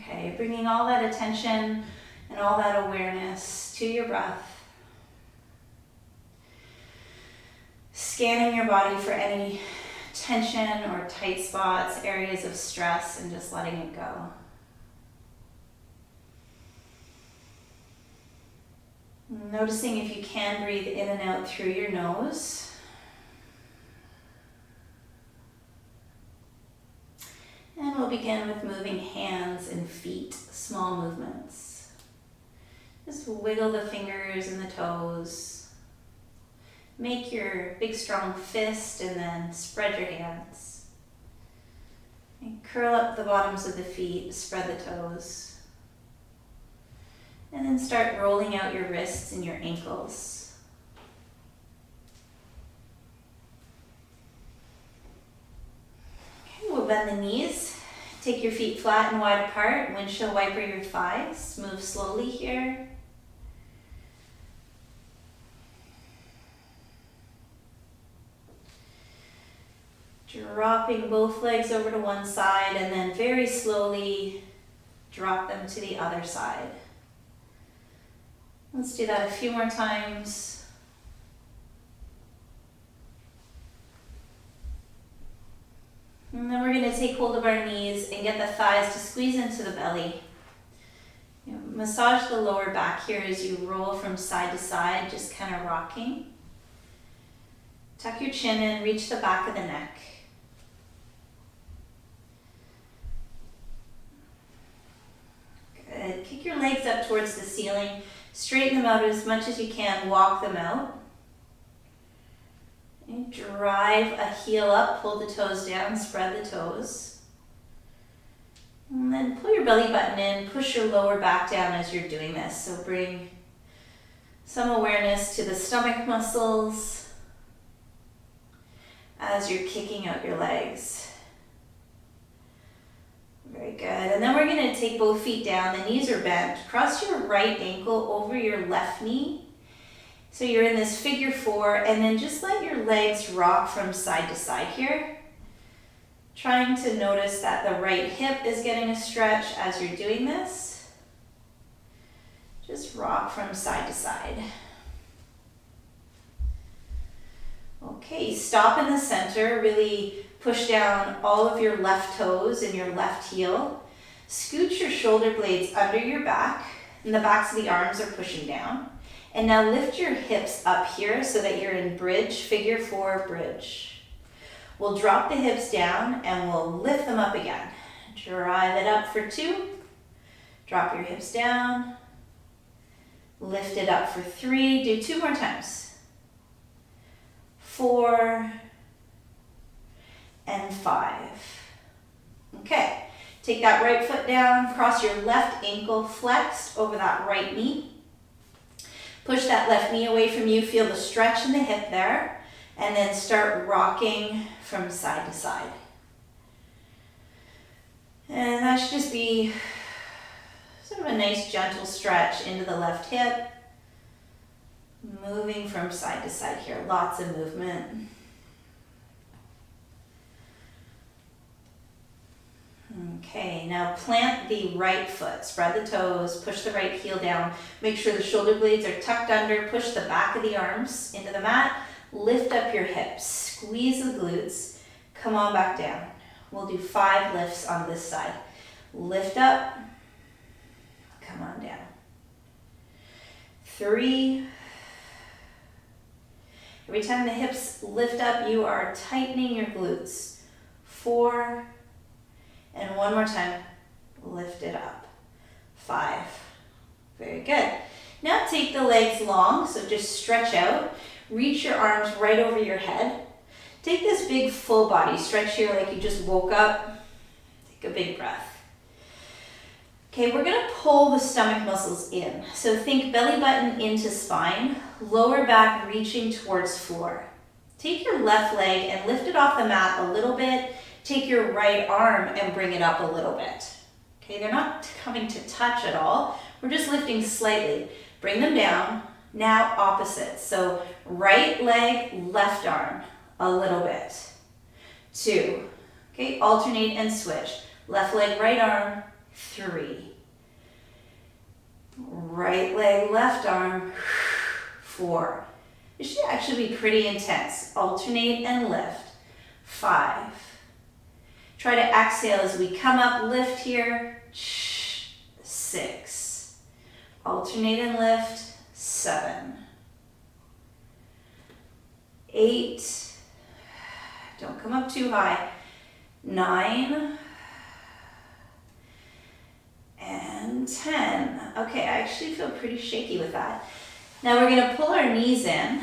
Okay, bringing all that attention and all that awareness to your breath. Scanning your body for any tension or tight spots, areas of stress, and just letting it go. Noticing if you can breathe in and out through your nose. And we'll begin with moving hands and feet, small movements. Just wiggle the fingers and the toes. Make your big strong fist and then spread your hands. And curl up the bottoms of the feet, spread the toes. And then start rolling out your wrists and your ankles. Okay, we'll bend the knees. Take your feet flat and wide apart. Windshield wiper your thighs. Move slowly here. Dropping both legs over to one side and then very slowly drop them to the other side. Let's do that a few more times. And then we're going to take hold of our knees and get the thighs to squeeze into the belly. Massage the lower back here as you roll from side to side, just kind of rocking. Tuck your chin in, reach the back of the neck. Good. Kick your legs up towards the ceiling. Straighten them out as much as you can. Walk them out. And drive a heel up. Pull the toes down. Spread the toes. And then pull your belly button in. Push your lower back down as you're doing this. So bring some awareness to the stomach muscles as you're kicking out your legs. Very good. And then we're going to take both feet down. The knees are bent. Cross your right ankle over your left knee. So you're in this figure four, and then just let your legs rock from side to side here. Trying to notice that the right hip is getting a stretch as you're doing this. Just rock from side to side. Okay, stop in the center. Really push down all of your left toes and your left heel. Scooch your shoulder blades under your back, and the backs of the arms are pushing down. And now lift your hips up here so that you're in bridge, figure four bridge. We'll drop the hips down and we'll lift them up again. Drive it up for 2. Drop your hips down. Lift it up for 3. Do 2 more times. 4 and 5. Okay, take that right foot down, cross your left ankle flexed over that right knee. Push that left knee away from you, feel the stretch in the hip there, and then start rocking from side to side. And that should just be sort of a nice gentle stretch into the left hip. Moving from side to side here, lots of movement. Okay, now plant the right foot, spread the toes, push the right heel down, make sure the shoulder blades are tucked under, push the back of the arms into the mat, lift up your hips, squeeze the glutes, come on back down. We'll do 5 lifts on this side. Lift up, come on down. 3. Every time the hips lift up, you are tightening your glutes. 4. And one more time, lift it up. 5. Very good. Now take the legs long, so just stretch out. Reach your arms right over your head. Take this big full body stretch here like you just woke up. Take a big breath. Okay, we're gonna pull the stomach muscles in. So think belly button into spine, lower back reaching towards floor. Take your left leg and lift it off the mat a little bit. Take your right arm and bring it up a little bit. Okay, they're not coming to touch at all. We're just lifting slightly. Bring them down. Now opposite. So right leg, left arm, a little bit. 2. Okay, alternate and switch. Left leg, right arm, 3. Right leg, left arm, 4. It should actually be pretty intense. Alternate and lift, 5. Try to exhale as we come up, lift here, 6. Alternate and lift, 7. 8. Don't come up too high. 9. And 10. Okay, I actually feel pretty shaky with that. Now we're going to pull our knees in.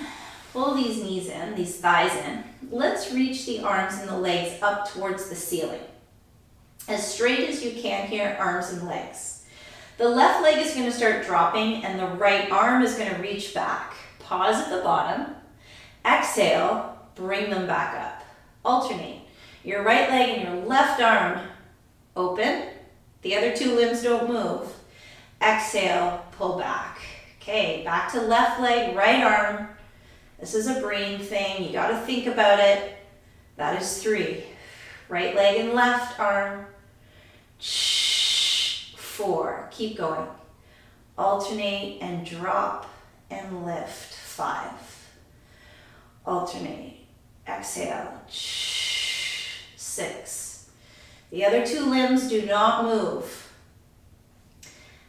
Pull these knees in, these thighs in. Let's reach the arms and the legs up towards the ceiling. As straight as you can here, arms and legs. The left leg is going to start dropping and the right arm is going to reach back. Pause at the bottom. Exhale, bring them back up. Alternate. Your right leg and your left arm open. The other 2 limbs don't move. Exhale, pull back. Okay, back to left leg, right arm. This is a brain thing. You got to think about it. That is 3. Right leg and left arm. 4. Keep going. Alternate and drop and lift. 5. Alternate. Exhale. 6. The other 2 limbs do not move.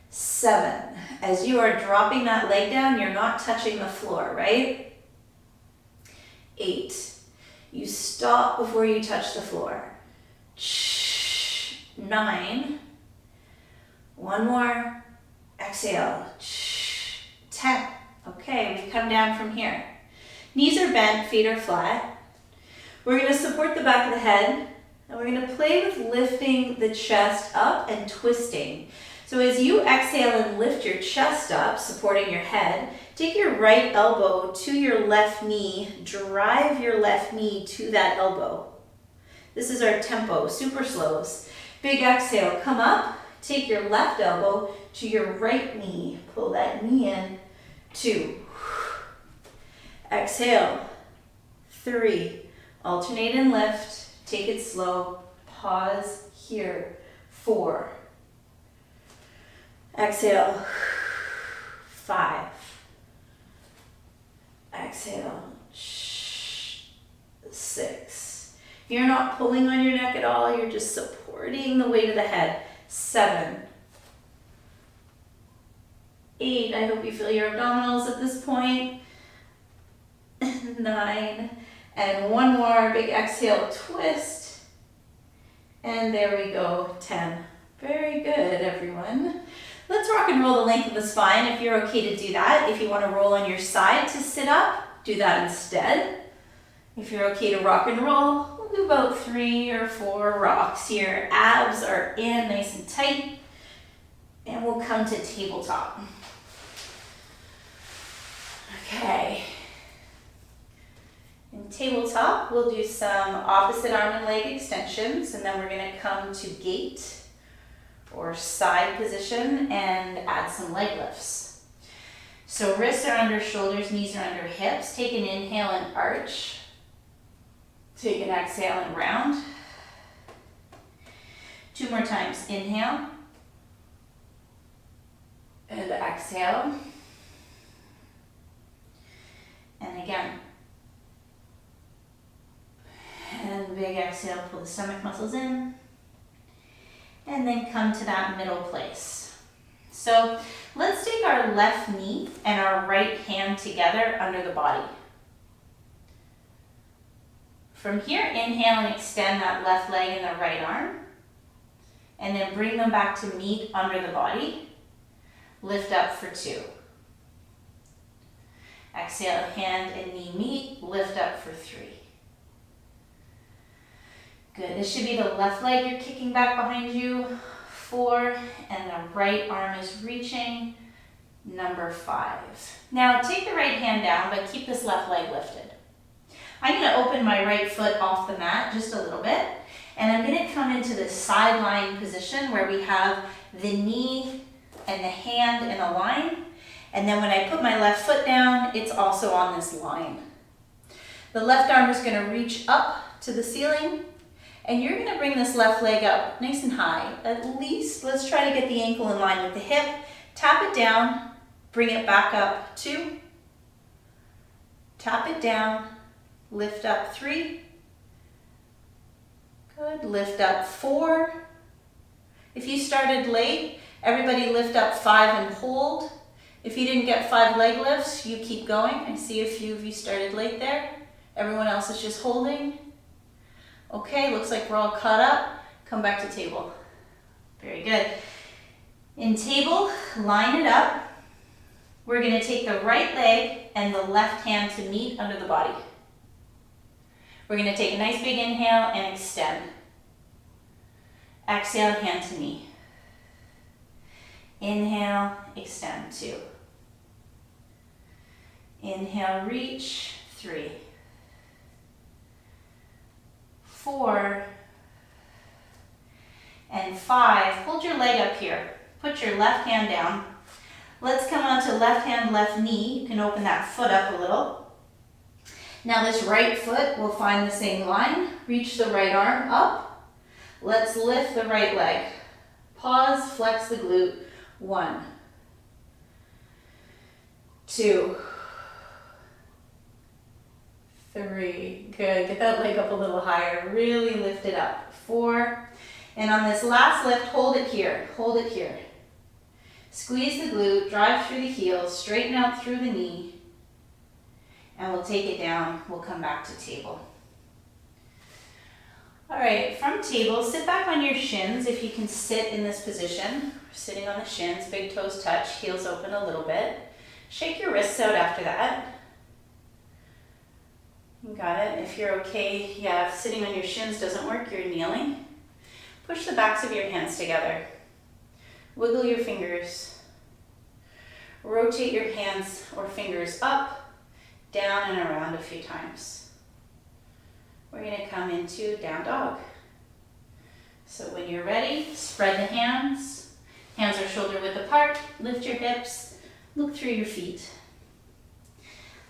7. As you are dropping that leg down, you're not touching the floor, right? 8. You stop before you touch the floor. 9. One more. Exhale. 10. Okay, we've come down from here. Knees are bent, feet are flat. We're going to support the back of the head, and we're going to play with lifting the chest up and twisting. So as you exhale and lift your chest up, supporting your head, take your right elbow to your left knee, drive your left knee to that elbow. This is our tempo, super slows. Big exhale, come up, take your left elbow to your right knee, pull that knee in, 2. Exhale, 3. Alternate and lift, take it slow, pause here, 4. Exhale, 5. Exhale, 6. If you're not pulling on your neck at all, you're just supporting the weight of the head. 7. 8. I hope you feel your abdominals at this point. 9. And one more big exhale, twist. And there we go, 10. Very good, everyone. Let's rock and roll the length of the spine if you're okay to do that. If you want to roll on your side to sit up, do that instead. If you're okay to rock and roll, we'll do about 3 or 4 rocks here. Abs are in nice and tight. And we'll come to tabletop. Okay. In tabletop, we'll do some opposite arm and leg extensions, and then we're going to come to gate or side position and add some leg lifts. So wrists are under shoulders, knees are under hips. Take an inhale and arch. Take an exhale and round. 2 more times. Inhale and exhale. And again. And big exhale, pull the stomach muscles in. And then come to that middle place. So let's take our left knee and our right hand together under the body. From here, inhale and extend that left leg and the right arm. And then bring them back to meet under the body. Lift up for 2. Exhale, hand and knee meet, lift up for 3. Good, this should be the left leg you're kicking back behind you, 4, and the right arm is reaching, number 5. Now take the right hand down, but keep this left leg lifted. I'm going to open my right foot off the mat just a little bit, and I'm going to come into this side lying position where we have the knee and the hand in a line, and then when I put my left foot down, it's also on this line. The left arm is going to reach up to the ceiling. And you're gonna bring this left leg up nice and high. At least, let's try to get the ankle in line with the hip. Tap it down, bring it back up, 2. Tap it down, lift up, 3. Good, lift up, 4. If you started late, everybody lift up 5 and hold. If you didn't get 5 leg lifts, you keep going. I see a few of you started late there. Everyone else is just holding. Okay, looks like we're all caught up. Come back to table. Very good. In table, line it up. We're gonna take the right leg and the left hand to meet under the body. We're gonna take a nice big inhale and extend. Exhale, hand to knee. Inhale, extend, 2. Inhale, reach, 3. 4 and 5. Hold your leg up here. Put your left hand down. Let's come on to left hand, left knee. You can open that foot up a little. Now this right foot will find the same line. Reach the right arm up. Let's lift the right leg. Pause, flex the glute. 1, 2, 3, good. Get that leg up a little higher. Really lift it up. 4, and on this last lift, hold it here. Hold it here. Squeeze the glute, drive through the heels, straighten out through the knee, and we'll take it down. We'll come back to table. All right, from table, sit back on your shins if you can sit in this position. Sitting on the shins, big toes touch, heels open a little bit. Shake your wrists out after that. You got it. If you're okay, yeah, if sitting on your shins doesn't work, you're kneeling. Push the backs of your hands together. Wiggle your fingers. Rotate your hands or fingers up, down, and around a few times. We're going to come into down dog. So when you're ready, spread the hands. Hands are shoulder width apart. Lift your hips. Look through your feet.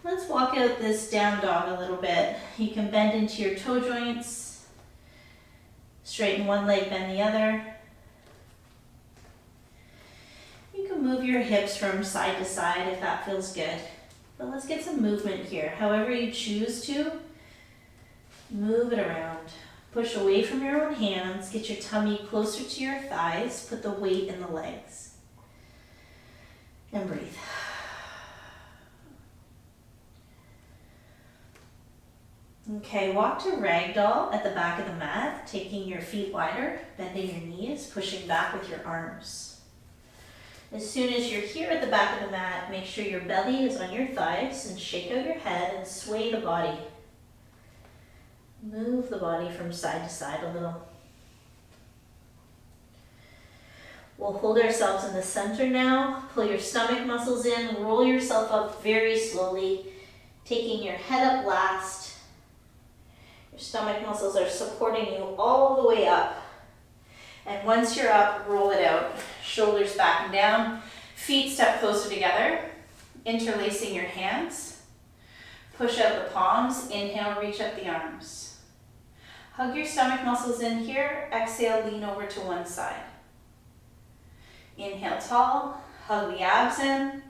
Let's walk out this down dog a little bit. You can bend into your toe joints. Straighten one leg, bend the other. You can move your hips from side to side if that feels good. But let's get some movement here. However you choose to, move it around. Push away from your own hands. Get your tummy closer to your thighs. Put the weight in the legs. And breathe. Okay, walk to ragdoll at the back of the mat, taking your feet wider, bending your knees, pushing back with your arms. As soon as you're here at the back of the mat, make sure your belly is on your thighs and shake out your head and sway the body. Move the body from side to side a little. We'll hold ourselves in the center now. Pull your stomach muscles in, roll yourself up very slowly, taking your head up last. Your stomach muscles are supporting you all the way up. And once you're up, roll it out. Shoulders back and down. Feet step closer together. Interlacing your hands. Push out the palms. Inhale, reach up the arms. Hug your stomach muscles in here. Exhale, lean over to one side. Inhale, tall. Hug the abs in.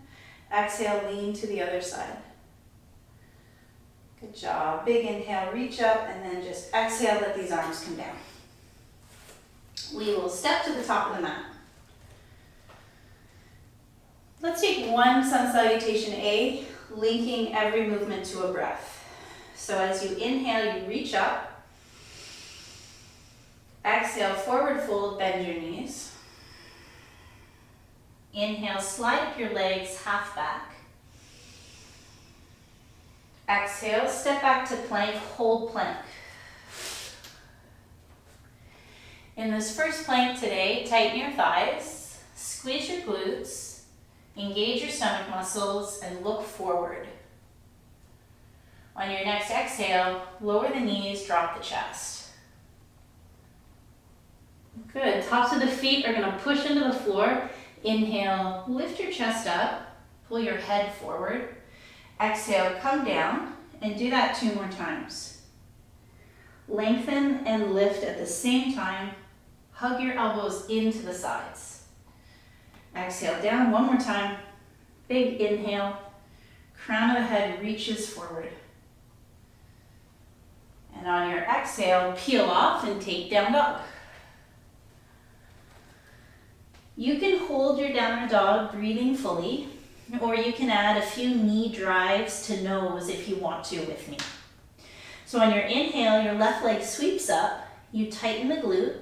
Exhale, lean to the other side. Good job. Big inhale, reach up, and then just exhale, let these arms come down. We will step to the top of the mat. Let's take one sun salutation A, linking every movement to a breath. So as you inhale, you reach up. Exhale, forward fold, bend your knees. Inhale, slide up your legs, half back. Exhale, step back to plank, hold plank. In this first plank today, tighten your thighs, squeeze your glutes, engage your stomach muscles, and look forward. On your next exhale, lower the knees, drop the chest. Good, tops of the feet are gonna push into the floor. Inhale, lift your chest up, pull your head forward. Exhale, come down, and do that 2 more times. Lengthen and lift at the same time. Hug your elbows into the sides. Exhale down one more time. Big inhale. Crown of the head reaches forward. And on your exhale, peel off and take down dog. You can hold your downward dog breathing fully, or you can add a few knee drives to nose if you want to with me. So on your inhale, your left leg sweeps up, you tighten the glute,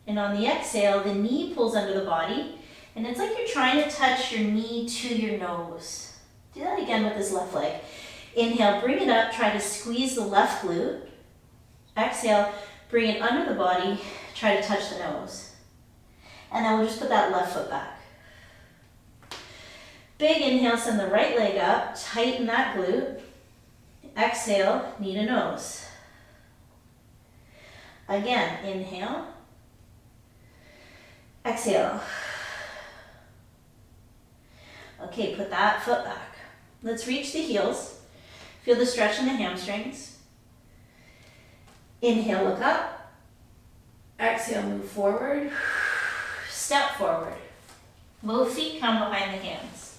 and on the exhale, the knee pulls under the body, and it's like you're trying to touch your knee to your nose. Do that again with this left leg. Inhale, bring it up, try to squeeze the left glute. Exhale, bring it under the body, try to touch the nose. And then we'll just put that left foot back. Big inhale, send the right leg up, tighten that glute. Exhale, knee to nose. Again, inhale. Exhale. Okay, put that foot back. Let's reach the heels. Feel the stretch in the hamstrings. Inhale, look up. Exhale, move forward. Step forward. Both feet come behind the hands.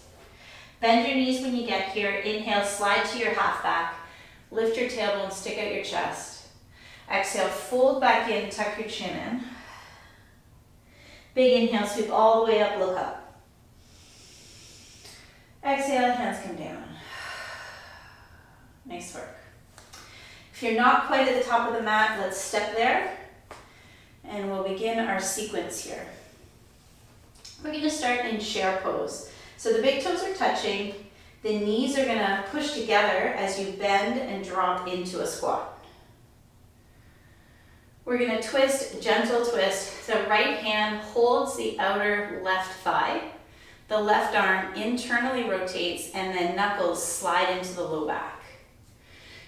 Bend your knees when you get here. Inhale, slide to your half back. Lift your tailbone, stick out your chest. Exhale, fold back in, tuck your chin in. Big inhale, sweep all the way up, look up. Exhale, hands come down. Nice work. If you're not quite at the top of the mat, let's step there. And we'll begin our sequence here. We're going to start in chair pose. So the big toes are touching. The knees are going to push together as you bend and drop into a squat. We're going to twist, gentle twist. The right hand holds the outer left thigh. The left arm internally rotates and then knuckles slide into the low back.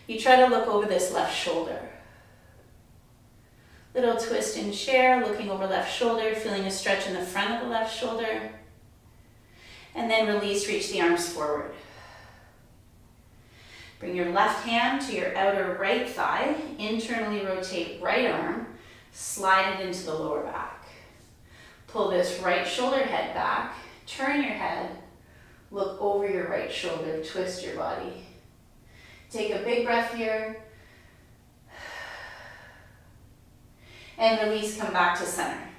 You try to look over this left shoulder. Little twist in chair, looking over left shoulder, feeling a stretch in the front of the left shoulder. And then release, reach the arms forward. Bring your left hand to your outer right thigh, internally rotate right arm, slide it into the lower back. Pull this right shoulder head back, turn your head, look over your right shoulder, twist your body. Take a big breath here. And release, come back to center.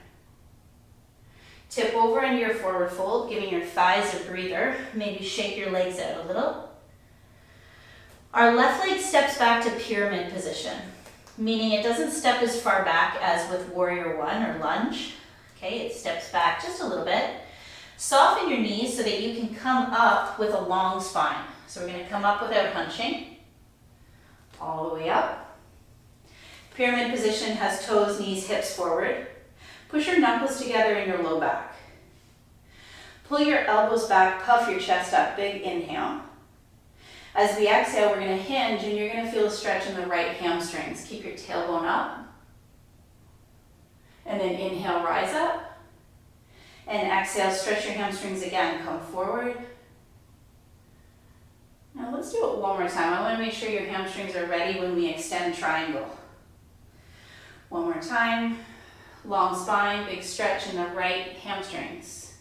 Tip over into your forward fold, giving your thighs a breather. Maybe shake your legs out a little. Our left leg steps back to pyramid position, meaning it doesn't step as far back as with warrior one or lunge. Okay, it steps back just a little bit. Soften your knees so that you can come up with a long spine. So we're going to come up without hunching. All the way up. Pyramid position has toes, knees, hips forward. Push your knuckles together in your low back. Pull your elbows back, puff your chest up, big inhale. As we exhale, we're going to hinge and you're going to feel a stretch in the right hamstrings. Keep your tailbone up. And then inhale, rise up. And exhale, stretch your hamstrings again, come forward. Now let's do it one more time. I want to make sure your hamstrings are ready when we extend triangle. One more time. Long spine, big stretch in the right hamstrings.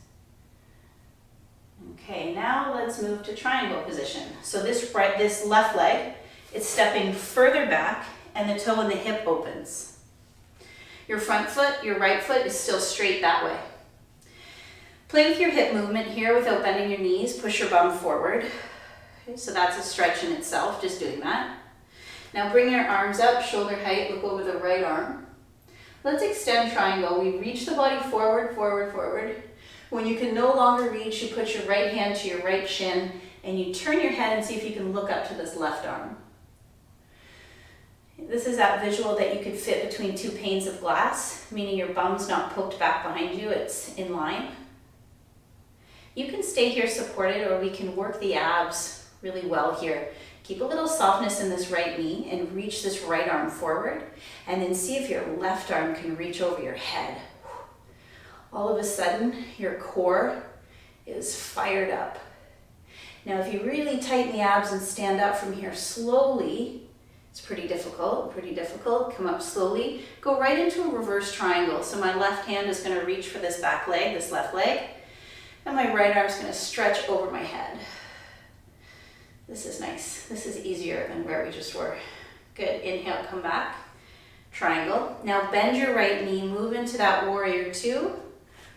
Okay, now let's move to triangle position. So this left leg is stepping further back and the toe and the hip opens. Your front foot, your right foot is still straight that way. Play with your hip movement here without bending your knees. Push your bum forward. Okay, so that's a stretch in itself, just doing that. Now bring your arms up, shoulder height, look over the right arm. Let's extend triangle. We reach the body forward, forward, forward. When you can no longer reach, you put your right hand to your right shin and you turn your head and see if you can look up to this left arm. This is that visual that you could fit between two panes of glass, meaning your bum's not poked back behind you, it's in line. You can stay here supported or we can work the abs really well here. Keep a little softness in this right knee and reach this right arm forward and then see if your left arm can reach over your head. All of a sudden, your core is fired up. Now, if you really tighten the abs and stand up from here slowly, It's pretty difficult, pretty difficult. Come up slowly. Go right into a reverse triangle. So my left hand is going to reach for this back leg, this left leg, and my right arm is going to stretch over my head. This is nice. This is easier than where we just were. Good. Inhale, come back. Triangle. Now bend your right knee, move into that warrior two.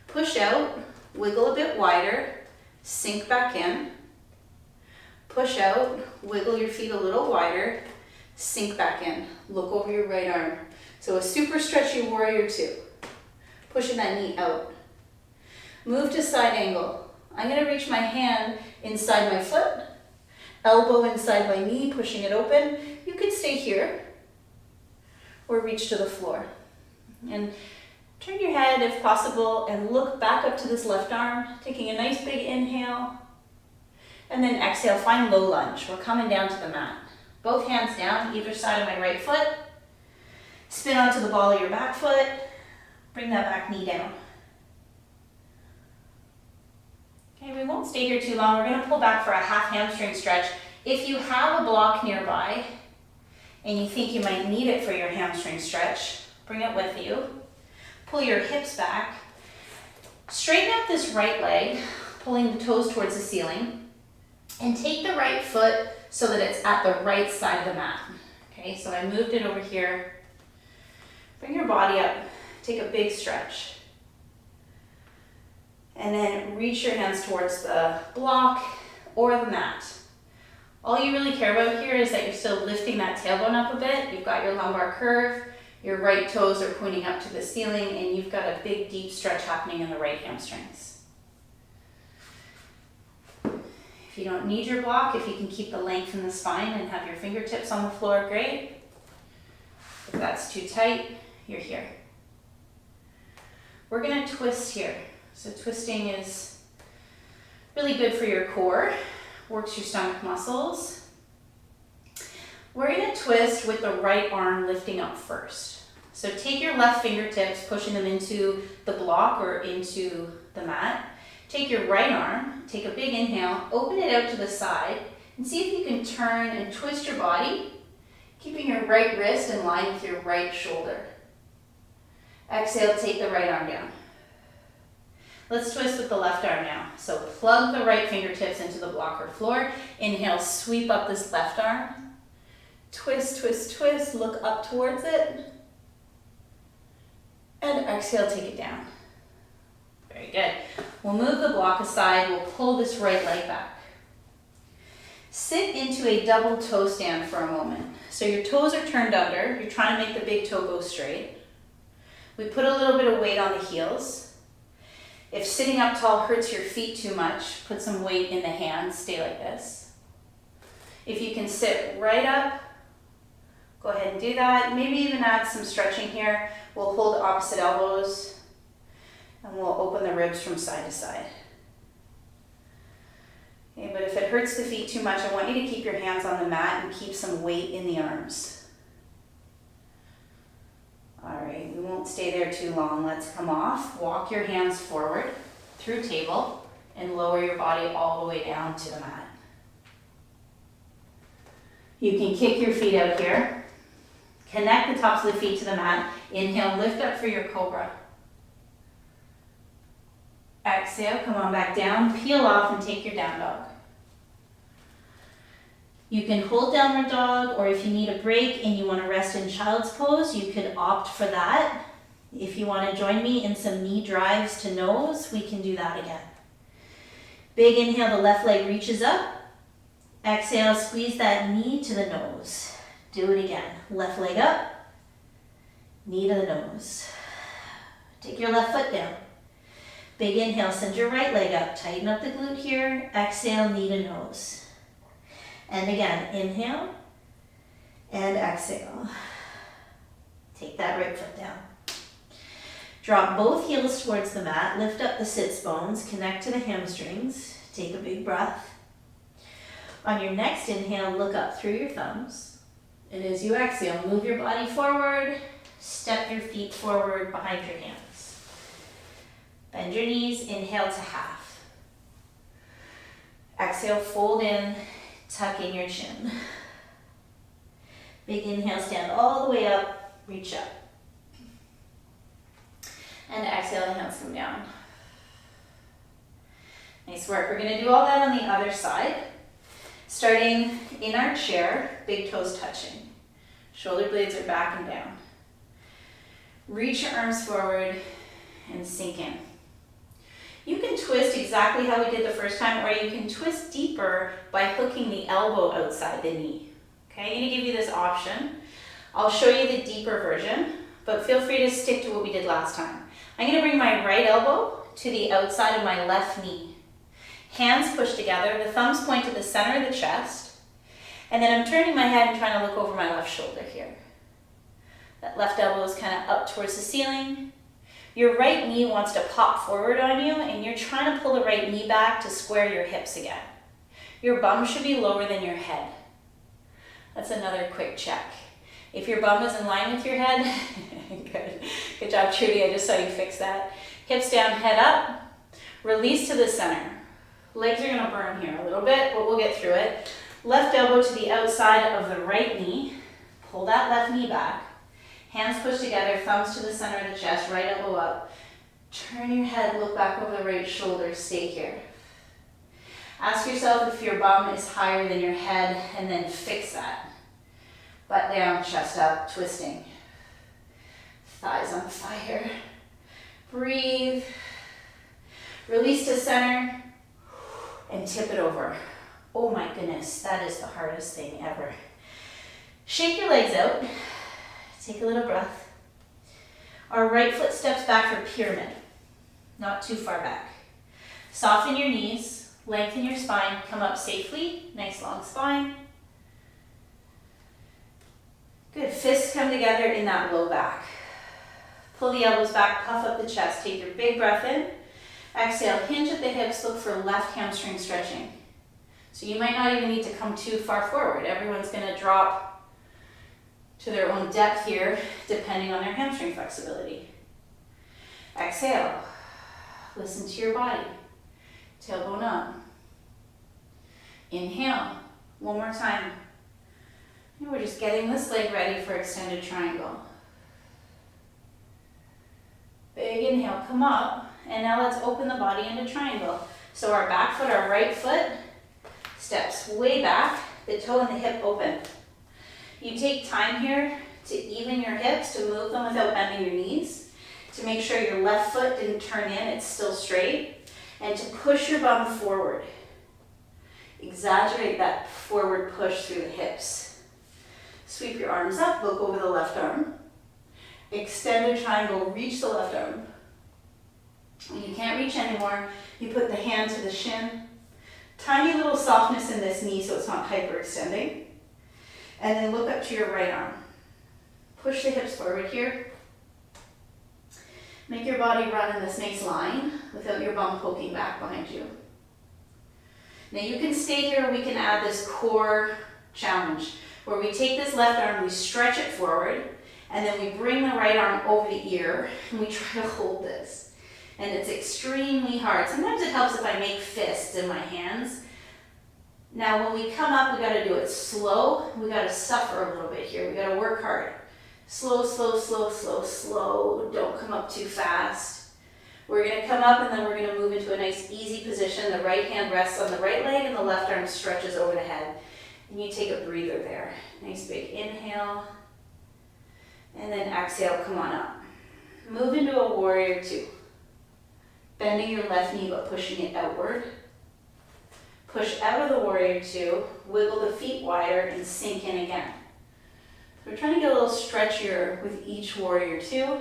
Push out, wiggle a bit wider, sink back in. Push out, wiggle your feet a little wider, sink back in. Look over your right arm. So a super stretchy warrior two. Pushing that knee out. Move to side angle. I'm going to reach my hand inside my foot, elbow inside my knee, pushing it open. You could stay here or reach to the floor. And turn your head if possible and look back up to this left arm, taking a nice big inhale. And then exhale, find low lunge. We're coming down to the mat. Both hands down, either side of my right foot. Spin onto the ball of your back foot. Bring that back knee down. Okay, we won't stay here too long. We're going to pull back for a half hamstring stretch. If you have a block nearby and you think you might need it for your hamstring stretch, bring it with you. Pull your hips back. Straighten out this right leg, pulling the toes towards the ceiling. And take the right foot so that it's at the right side of the mat. Okay, so I moved it over here. Bring your body up. Take a big stretch. And then reach your hands towards the block or the mat. All you really care about here is that you're still lifting that tailbone up a bit. You've got your lumbar curve. Your right toes are pointing up to the ceiling, and you've got a big, deep stretch happening in the right hamstrings. If you don't need your block, if you can keep the length in the spine and have your fingertips on the floor, great. If that's too tight, you're here. We're going to twist here. So twisting is really good for your core, works your stomach muscles. We're going to twist with the right arm lifting up first. So take your left fingertips, pushing them into the block or into the mat. Take your right arm, take a big inhale, open it out to the side, and see if you can turn and twist your body, keeping your right wrist in line with your right shoulder. Exhale, take the right arm down. Let's twist with the left arm now. So plug the right fingertips into the block or floor. Inhale, sweep up this left arm. Twist, twist, twist, look up towards it. And exhale, take it down. Very good. We'll move the block aside. We'll pull this right leg back. Sit into a double toe stand for a moment. So your toes are turned under. You're trying to make the big toe go straight. We put a little bit of weight on the heels. If sitting up tall hurts your feet too much, put some weight in the hands. Stay like this. If you can sit right up, go ahead and do that. Maybe even add some stretching here. We'll hold opposite elbows. And we'll open the ribs from side to side. Okay, but if it hurts the feet too much, I want you to keep your hands on the mat and keep some weight in the arms. All right, we won't stay there too long. Let's come off. Walk your hands forward through table and lower your body all the way down to the mat. You can kick your feet out here. Connect the tops of the feet to the mat. Inhale, lift up for your cobra. Exhale, come on back down, peel off and take your down dog. You can hold downward dog, or if you need a break and you want to rest in child's pose, you could opt for that. If you want to join me in some knee drives to nose, we can do that again. Big inhale, the left leg reaches up. Exhale, squeeze that knee to the nose. Do it again. Left leg up, knee to the nose. Take your left foot down. Big inhale, send your right leg up. Tighten up the glute here. Exhale, knee to nose. And again, inhale and exhale. Take that right foot down. Drop both heels towards the mat. Lift up the sits bones. Connect to the hamstrings. Take a big breath. On your next inhale, look up through your thumbs. And as you exhale, move your body forward. Step your feet forward behind your hands. Bend your knees, inhale to half. Exhale, fold in, tuck in your chin. Big inhale, stand all the way up, reach up. And exhale, the hands come down. Nice work. We're gonna do all that on the other side. Starting in our chair, big toes touching. Shoulder blades are back and down. Reach your arms forward and sink in. You can twist exactly how we did the first time, or you can twist deeper by hooking the elbow outside the knee. Okay, I'm gonna give you this option. I'll show you the deeper version, but feel free to stick to what we did last time. I'm gonna bring my right elbow to the outside of my left knee. Hands push together, the thumbs point to the center of the chest, and then I'm turning my head and trying to look over my left shoulder here. That left elbow is kind of up towards the ceiling. Your right knee wants to pop forward on you, and you're trying to pull the right knee back to square your hips again. Your bum should be lower than your head. That's another quick check. If your bum is in line with your head, good job, Trudy, I just saw you fix that. Hips down, head up, release to the center. Legs are gonna burn here a little bit, but we'll get through it. Left elbow to the outside of the right knee, pull that left knee back. Hands push together, thumbs to the center of the chest, right elbow up. Turn your head, look back over the right shoulder, stay here. Ask yourself if your bum is higher than your head, and then fix that. Butt down, chest up, twisting. Thighs on fire. Breathe. Release to center, and tip it over. Oh my goodness, that is the hardest thing ever. Shake your legs out. Take a little breath. Our right foot steps back for pyramid, not too far back. Soften your knees, lengthen your spine, come up safely, nice long spine. Good, fists come together in that low back. Pull the elbows back, puff up the chest, take your big breath in. Exhale, hinge at the hips, look for left hamstring stretching. So you might not even need to come too far forward. Everyone's gonna drop to their own depth here, depending on their hamstring flexibility. Exhale, listen to your body. Tailbone up. Inhale, one more time. And we're just getting this leg ready for extended triangle. Big inhale, come up, and now let's open the body into triangle. So our back foot, our right foot, steps way back, the toe and the hip open. You take time here to even your hips, to move them without bending your knees, to make sure your left foot didn't turn in, it's still straight, and to push your bum forward. Exaggerate that forward push through the hips. Sweep your arms up, look over the left arm. Extended triangle, reach the left arm. When you can't reach anymore, you put the hand to the shin. Tiny little softness in this knee so it's not hyperextending. And then look up to your right arm. Push the hips forward here. Make your body run in this nice line without your bum poking back behind you. Now you can stay here, or we can add this core challenge where we take this left arm, we stretch it forward, and then we bring the right arm over the ear, and we try to hold this. And it's extremely hard. Sometimes it helps if I make fists in my hands. Now when we come up, we gotta do it slow. We gotta suffer a little bit here. We gotta work hard. Slow, slow, slow, slow, slow. Don't come up too fast. We're gonna come up and then we're gonna move into a nice easy position. The right hand rests on the right leg and the left arm stretches over the head. And you take a breather there. Nice big inhale. And then exhale, come on up. Move into a warrior two. Bending your left knee but pushing it outward. Push out of the warrior two, wiggle the feet wider and sink in again. So we're trying to get a little stretchier with each warrior two.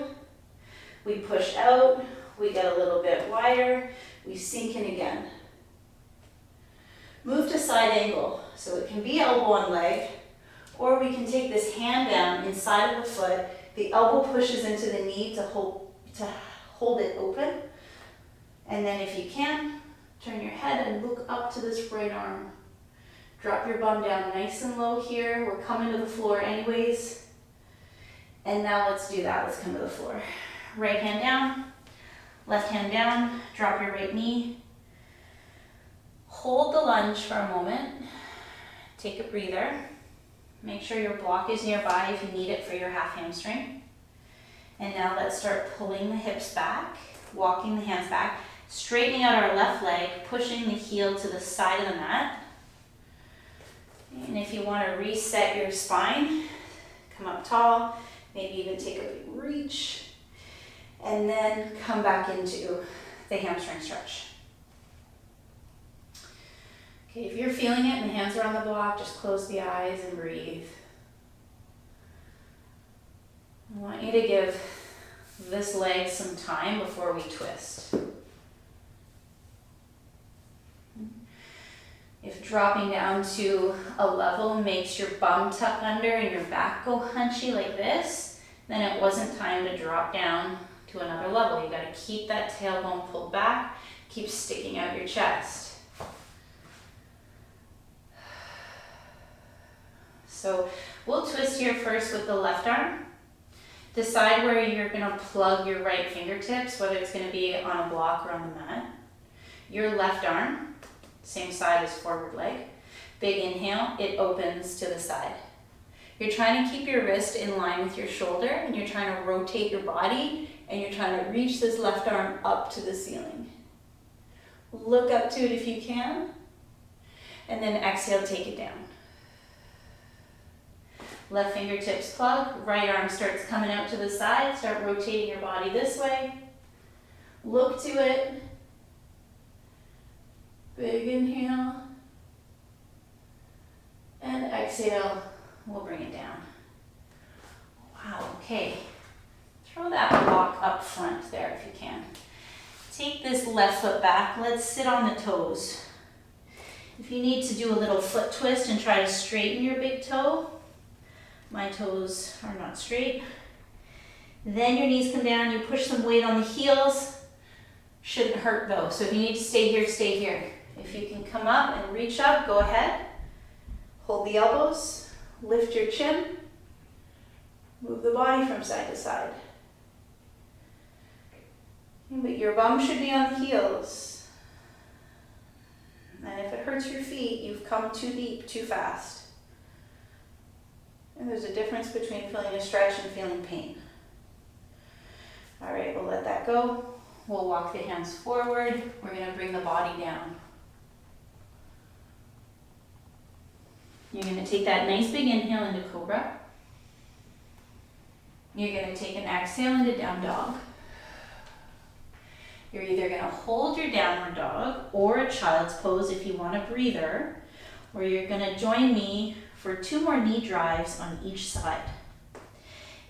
We push out, we get a little bit wider, we sink in again. Move to side angle. So it can be elbow on leg, or we can take this hand down inside of the foot. The elbow pushes into the knee to hold it open. And then if you can, turn your head and look up to this right arm. Drop your bum down nice and low here. We're coming to the floor anyways. And now let's do that. Let's come to the floor. Right hand down, left hand down, drop your right knee. Hold the lunge for a moment. Take a breather. Make sure your block is nearby if you need it for your half hamstring. And now let's start pulling the hips back, walking the hands back, straightening out our left leg, pushing the heel to the side of the mat. And if you want to reset your spine, come up tall, maybe even take a big reach, and then come back into the hamstring stretch. Okay, if you're feeling it and the hands are on the block, just close the eyes and breathe. I want you to give this leg some time before we twist. If dropping down to a level makes your bum tuck under and your back go hunchy like this, then it wasn't time to drop down to another level. You gotta keep that tailbone pulled back, keep sticking out your chest. So we'll twist here first with the left arm. Decide where you're gonna plug your right fingertips, whether it's gonna be on a block or on the mat. Your left arm, same side as forward leg. Big inhale, it opens to the side. You're trying to keep your wrist in line with your shoulder, and you're trying to rotate your body, and you're trying to reach this left arm up to the ceiling. Look up to it if you can, and then exhale, take it down. Left fingertips plug, right arm starts coming out to the side, start rotating your body this way. Look to it. Big inhale. And exhale, we'll bring it down. Wow, okay. Throw that block up front there if you can. Take this left foot back, let's sit on the toes. If you need to do a little foot twist and try to straighten your big toe, my toes are not straight. Then your knees come down, you push some weight on the heels. Shouldn't hurt though, so if you need to stay here, stay here. If you can come up and reach up, go ahead. Hold the elbows, lift your chin, move the body from side to side. But your bum should be on the heels. And if it hurts your feet, you've come too deep, too fast. And there's a difference between feeling a stretch and feeling pain. All right, we'll let that go. We'll walk the hands forward. We're going to bring the body down. You're going to take that nice big inhale into cobra. You're going to take an exhale into down dog. You're either going to hold your downward dog or a child's pose if you want a breather, or you're going to join me for 2 more knee drives on each side.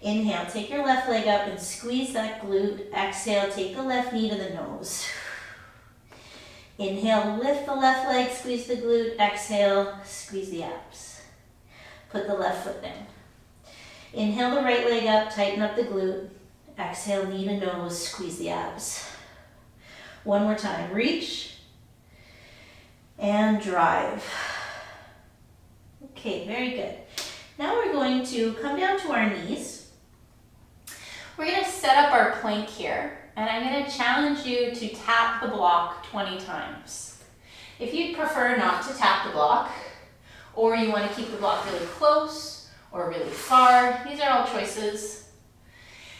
Inhale, take your left leg up and squeeze that glute. Exhale, take the left knee to the nose. Inhale, lift the left leg, squeeze the glute. Exhale, squeeze the abs. Put the left foot down. Inhale the right leg up, tighten up the glute. Exhale, knee to nose, squeeze the abs. One more time, reach and drive. Okay, very good. Now we're going to come down to our knees. We're going to set up our plank here, and I'm going to challenge you to tap the block 20 times. If you'd prefer not to tap the block, or you want to keep the block really close or really far, these are all choices.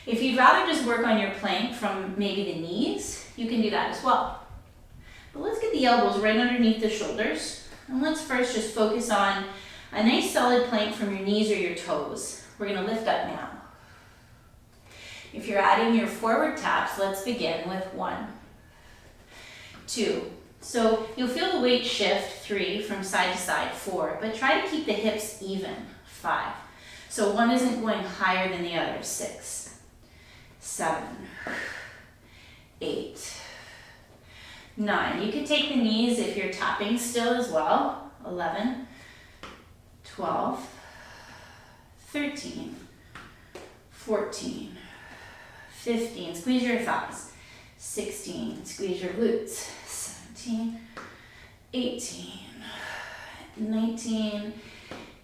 If you'd rather just work on your plank from maybe the knees, you can do that as well. But let's get the elbows right underneath the shoulders, and let's first just focus on a nice solid plank from your knees or your toes. We're going to lift up now. If you're adding your forward taps, let's begin with 1, 2. So you'll feel the weight shift, 3, from side to side, 4, but try to keep the hips even, 5. So one isn't going higher than the other, 6, 7, 8, 9. You can take the knees if you're tapping still as well, 11, 12, 13, 14, 15, squeeze your thighs, 16, squeeze your glutes, 17, 18, 19,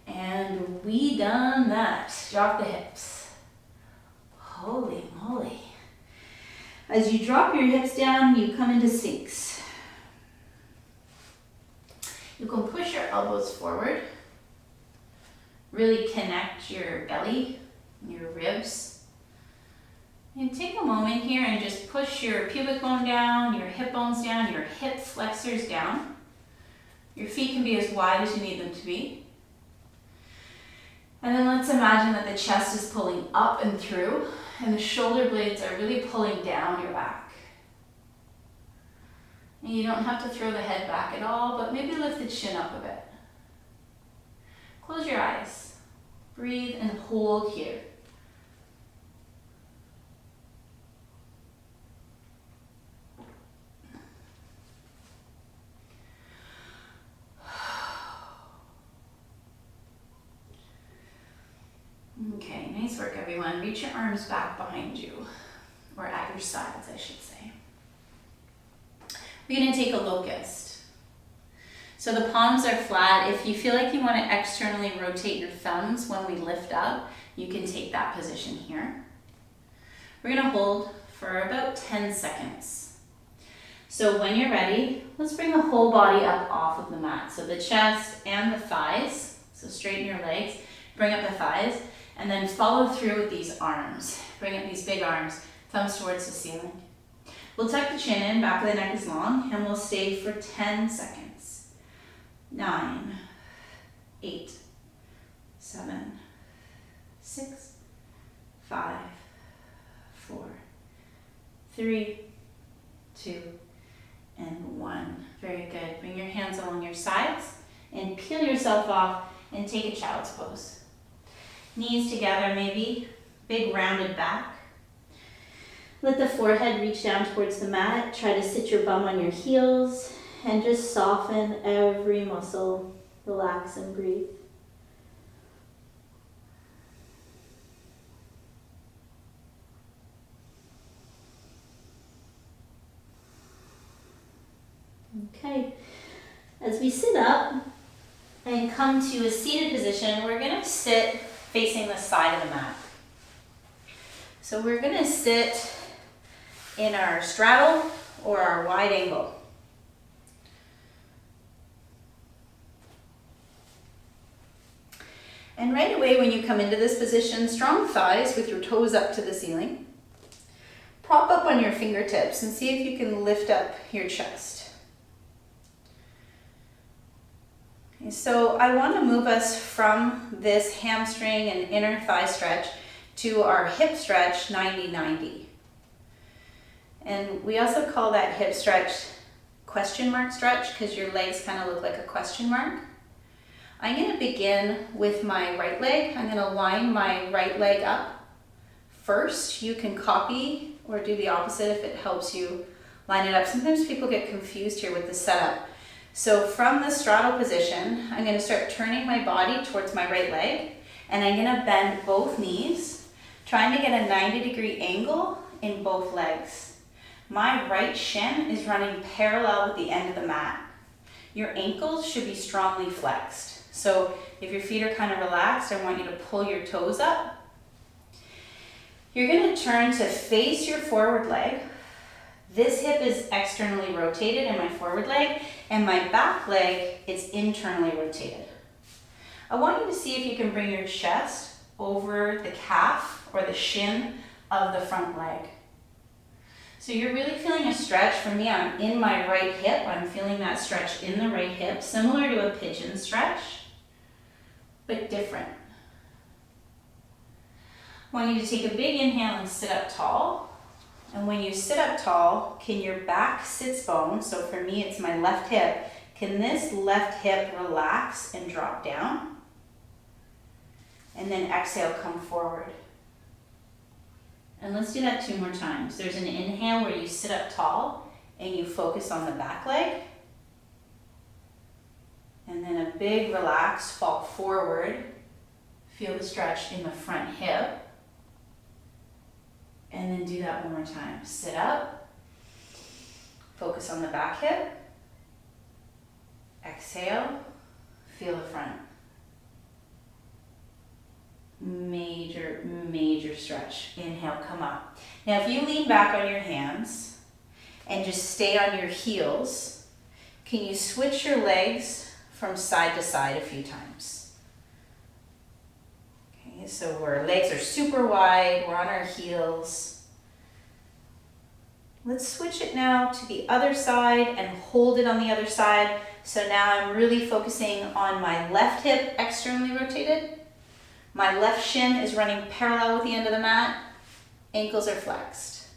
and we done that. Drop the hips. Holy moly. As you drop your hips down, you come into sinks. You can push your elbows forward Really connect your belly, your ribs. And take a moment here and just push your pubic bone down, your hip bones down, your hip flexors down. Your feet can be as wide as you need them to be. And then let's imagine that the chest is pulling up and through, and the shoulder blades are really pulling down your back. And you don't have to throw the head back at all, but maybe lift the chin up a bit. Close your eyes. Breathe and hold here. Okay, nice work everyone. Reach your arms back behind you, or at your sides, I should say. We're going to take a locust. So the palms are flat. If you feel like you want to externally rotate your thumbs when we lift up, you can take that position here. We're going to hold for about 10 seconds. So when you're ready, let's bring the whole body up off of the mat. So the chest and the thighs, so straighten your legs, bring up the thighs, and then follow through with these arms. Bring up these big arms, thumbs towards the ceiling. We'll tuck the chin in, back of the neck is long, and we'll stay for 10 seconds. 9, 8, 7, 6, 5, 4, 3, 2, and 1. Very good. Bring your hands along your sides and peel yourself off and take a child's pose. Knees together maybe, big rounded back. Let the forehead reach down towards the mat. Try to sit your bum on your heels and just soften every muscle. Relax and breathe. Okay, as we sit up and come to a seated position, we're going to sit facing the side of the mat. So we're going to sit in our straddle or our wide angle. And right away when you come into this position, strong thighs with your toes up to the ceiling. Prop up on your fingertips and see if you can lift up your chest. Okay, so I want to move us from this hamstring and inner thigh stretch to our hip stretch 90-90. And we also call that hip stretch question mark stretch because your legs kind of look like a question mark. I'm going to begin with my right leg. I'm going to line my right leg up first. You can copy or do the opposite if it helps you line it up. Sometimes people get confused here with the setup. So from the straddle position, I'm going to start turning my body towards my right leg, and I'm going to bend both knees, trying to get a 90-degree angle in both legs. My right shin is running parallel with the end of the mat. Your ankles should be strongly flexed. So if your feet are kind of relaxed, I want you to pull your toes up. You're going to turn to face your forward leg. This hip is externally rotated in my forward leg, and my back leg is internally rotated. I want you to see if you can bring your chest over the calf or the shin of the front leg. So you're really feeling a stretch. For me, I'm in my right hip. I'm feeling that stretch in the right hip, similar to a pigeon stretch, but different. I want you to take a big inhale and sit up tall. And when you sit up tall, can your back sits bone, so for me it's my left hip, can this left hip relax and drop down? And then exhale, come forward. And let's do that 2 more times. There's an inhale where you sit up tall and you focus on the back leg. And then a big relax, fall forward. Feel the stretch in the front hip. And then do that 1 more time. Sit up, focus on the back hip, exhale, feel the front. Major, major stretch. Inhale, come up. Now if you lean back on your hands and just stay on your heels, can you switch your legs from side to side a few times? Okay, so our legs are super wide, we're on our heels. Let's switch it now to the other side and hold it on the other side. So now I'm really focusing on my left hip externally rotated. My left shin is running parallel with the end of the mat. Ankles are flexed.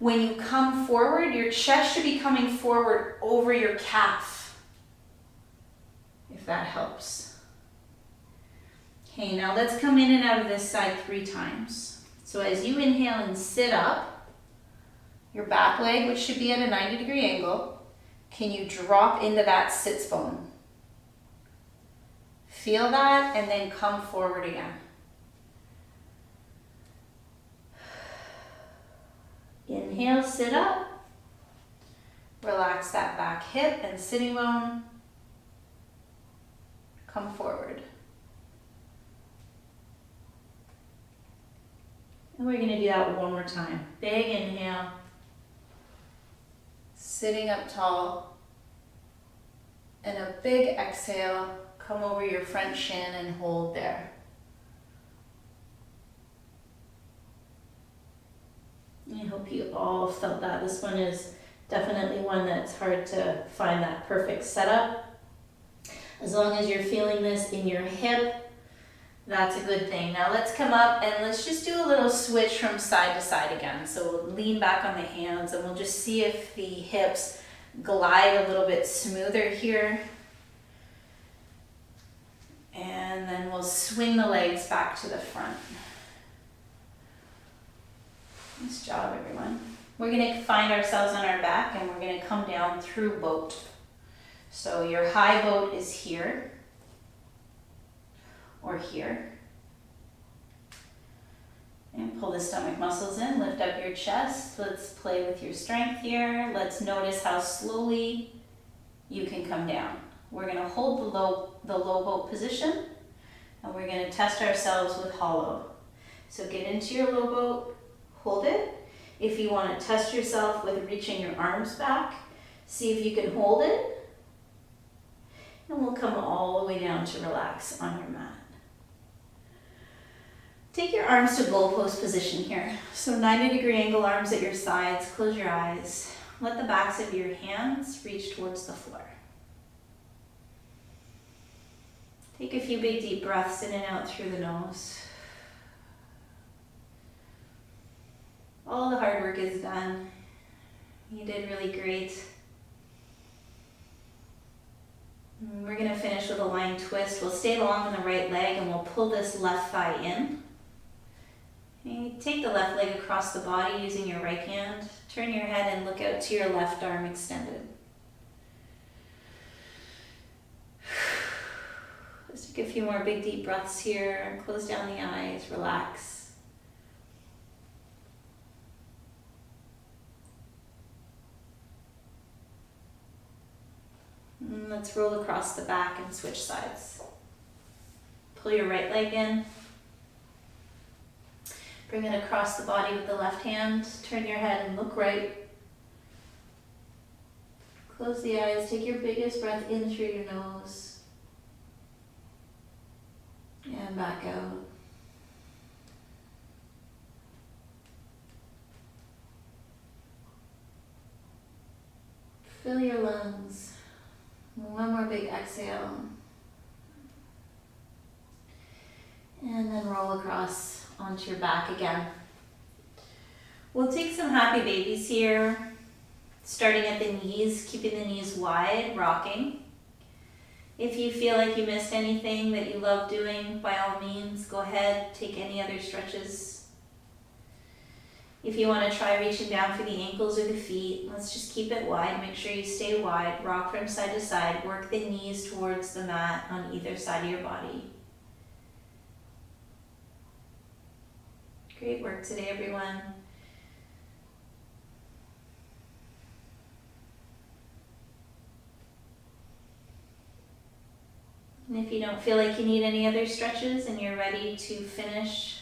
When you come forward, your chest should be coming forward over your calf, if that helps. Okay, now let's come in and out of this side 3 times. So as you inhale and sit up, your back leg, which should be at a 90-degree angle, can you drop into that sits bone? Feel that and then come forward again. Inhale, sit up. Relax that back hip and sitting bone. Come forward. And we're going to do that one more time. Big inhale. Sitting up tall. And a big exhale. Come over your front shin and hold there. I hope you all felt that. This one is definitely one that's hard to find that perfect setup. As long as you're feeling this in your hip, that's a good thing. Now let's come up and let's just do a little switch from side to side again. So we'll lean back on the hands and we'll just see if the hips glide a little bit smoother here. And then we'll swing the legs back to the front. Nice job, everyone. We're going to find ourselves on our back and we're going to come down through boat. So your high boat is here or here. And pull the stomach muscles in, lift up your chest. Let's play with your strength here. Let's notice how slowly you can come down. We're going to hold the low boat position and we're going to test ourselves with hollow. So get into your low boat, hold it. If you want to test yourself with reaching your arms back, see if you can hold it. And we'll come all the way down to relax on your mat. Take your arms to goalpost position here. So 90-degree angle arms at your sides, close your eyes. Let the backs of your hands reach towards the floor. Take a few big deep breaths in and out through the nose. All the hard work is done. You did really great. We're going to finish with a lying twist. We'll stay long on the right leg and we'll pull this left thigh in. Okay, take the left leg across the body using your right hand. Turn your head and look out to your left arm extended. Let's take a few more big deep breaths here. Close down the eyes, relax. And let's roll across the back and switch sides. Pull your right leg in. Bring it across the body with the left hand. Turn your head and look right. Close the eyes. Take your biggest breath in through your nose. And back out. Fill your lungs. One more big exhale. And then roll across onto your back again. We'll take some happy babies here, starting at the knees, keeping the knees wide, rocking. If you feel like you missed anything that you love doing, by all means, go ahead, take any other stretches. If you want to try reaching down for the ankles or the feet, let's just keep it wide. Make sure you stay wide. Rock from side to side. Work the knees towards the mat on either side of your body. Great work today, everyone. And if you don't feel like you need any other stretches and you're ready to finish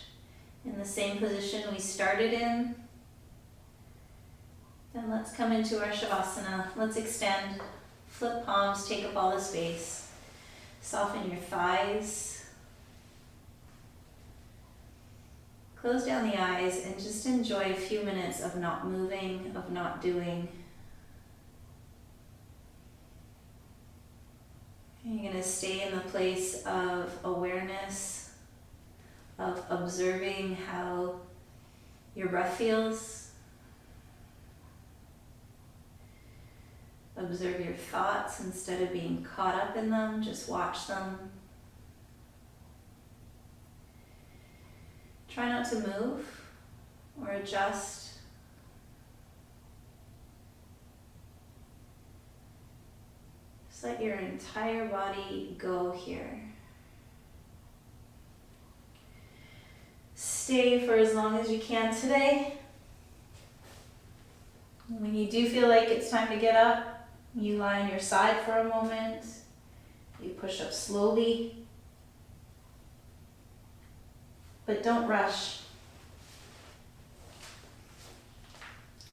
in the same position we started in, then let's come into our Shavasana. Let's extend, flip palms, take up all the space. Soften your thighs. Close down the eyes and just enjoy a few minutes of not moving, of not doing. And you're going to stay in the place of awareness, of observing how your breath feels. Observe your thoughts instead of being caught up in them, just watch them. Try not to move or adjust. Just let your entire body go here. Stay for as long as you can today. When you do feel like it's time to get up, you lie on your side for a moment. You push up slowly. But don't rush.